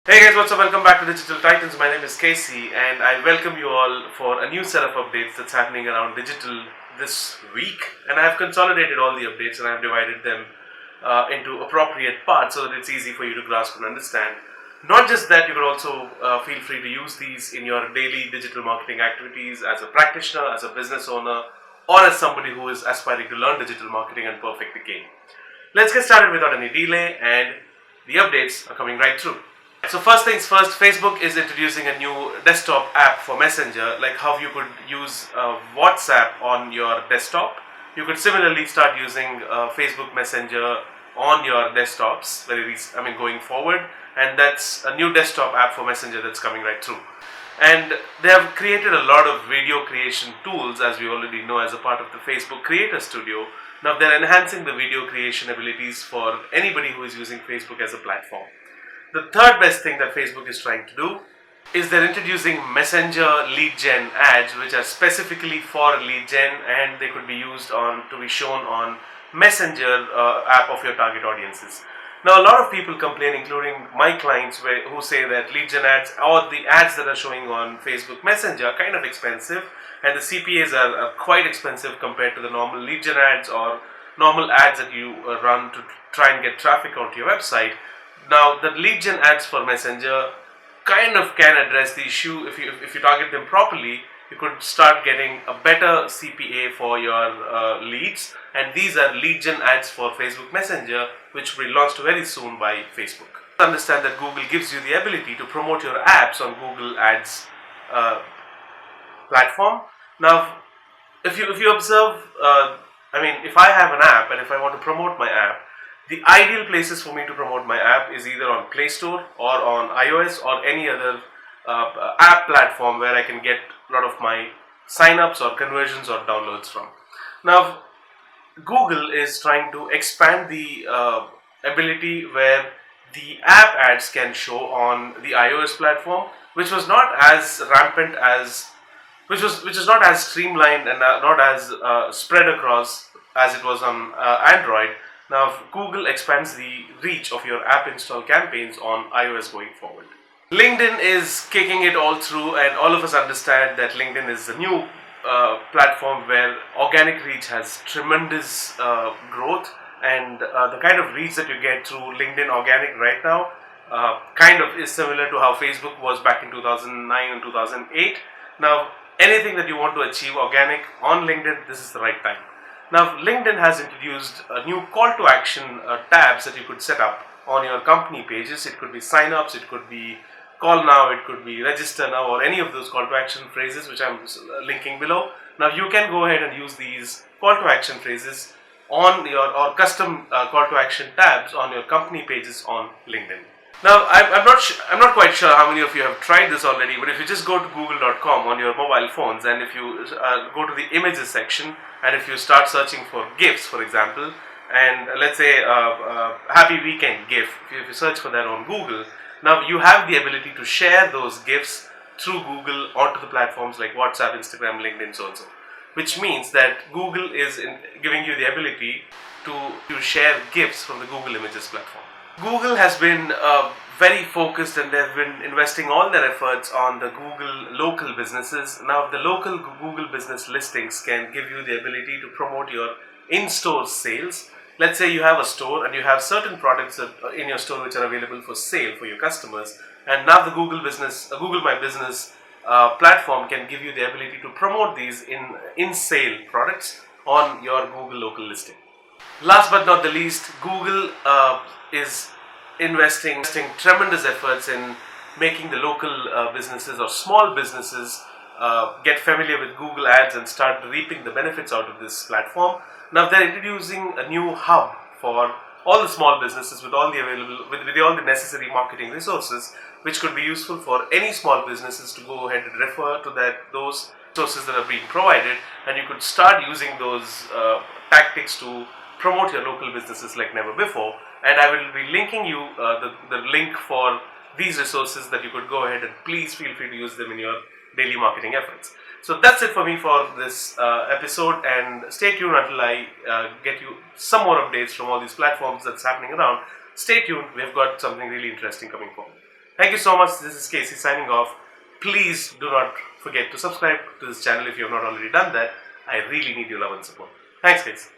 Hey guys, what's up? Welcome back to Digital Titans. My name is Casey, and I welcome you all for a new set of updates that's happening around digital this week. And I've consolidated all the updates and I've divided them into appropriate parts so that it's easy for you to grasp and understand. Not just that, you could also feel free to use these in your daily digital marketing activities as a practitioner, as a business owner, or as somebody who is aspiring to learn digital marketing and perfect the game. Let's get started without any delay, and the updates are coming right through. So first things first, Facebook is introducing a new desktop app for Messenger, like how you could use WhatsApp on your desktop. You could similarly start using Facebook Messenger on your desktops going forward, and that's a new desktop app for Messenger that's coming right through. And they have created a lot of video creation tools, as we already know, as a part of the Facebook Creator Studio. Now they're enhancing the video creation abilities for anybody who is using Facebook as a platform. The third best thing that Facebook is trying to do is they're introducing Messenger lead gen ads, which are specifically for lead gen, and they could be used to be shown on Messenger app of your target audiences. Now, a lot of people complain, including my clients, who say that lead gen ads or the ads that are showing on Facebook Messenger are kind of expensive, and the CPAs are quite expensive compared to the normal lead gen ads or normal ads that you run to try and get traffic onto your website. Now, the lead gen ads for Messenger kind of can address the issue. If you target them properly, you could start getting a better CPA for your leads. And these are lead gen ads for Facebook Messenger, which will be launched very soon by Facebook. Understand that Google gives you the ability to promote your apps on Google Ads platform. Now, if you observe, if I have an app and if I want to promote my app, the ideal places for me to promote my app is either on Play Store or on iOS or any other app platform where I can get a lot of my signups or conversions or downloads from. Now, Google is trying to expand the ability where the app ads can show on the iOS platform, which was not as rampant as, which is not as streamlined and not as spread across as it was on Android. Now, Google expands the reach of your app install campaigns on iOS going forward. LinkedIn is kicking it all through, and all of us understand that LinkedIn is a new platform where organic reach has tremendous growth, and the kind of reach that you get through LinkedIn organic right now kind of is similar to how Facebook was back in 2009 and 2008. Now, anything that you want to achieve organic on LinkedIn, this is the right time. Now, LinkedIn has introduced a new call to action tabs that you could set up on your company pages. It could be sign-ups, it could be call now, it could be register now, or any of those call to action phrases which I'm linking below. Now, you can go ahead and use these call to action phrases on your or custom call to action tabs on your company pages on LinkedIn. Now, I'm not quite sure how many of you have tried this already, but if you just go to google.com on your mobile phones, and if you go to the images section, and if you start searching for GIFs, for example, and let's say happy weekend GIF, if you search for that on Google, now you have the ability to share those GIFs through Google onto the platforms like WhatsApp, Instagram, LinkedIn, so and so. Which means that Google is giving you the ability to share GIFs from the Google Images platform. Google has been very focused, and they've been investing all their efforts on the Google local businesses. Now, the local Google business listings can give you the ability to promote your in-store sales. Let's say you have a store and you have certain products in your store which are available for sale for your customers, and now the Google My Business platform can give you the ability to promote these in-sale products on your Google local listing. Last but not the least, Google is investing tremendous efforts in making the local businesses or small businesses get familiar with Google Ads and start reaping the benefits out of this platform. Now, they're introducing a new hub for all the small businesses with all the necessary marketing resources, which could be useful for any small businesses to go ahead and refer to those resources that are being provided, and you could start using those tactics to promote your local businesses like never before. And I will be linking you the link for these resources that you could go ahead and please feel free to use them in your daily marketing efforts. So that's it for me for this episode, and stay tuned until I get you some more updates from all these platforms that's happening around. Stay tuned, we've got something really interesting coming forward. Thank you so much. This is Casey signing off. Please do not forget to subscribe to this channel if you have not already done that. I really need your love and support. Thanks, guys.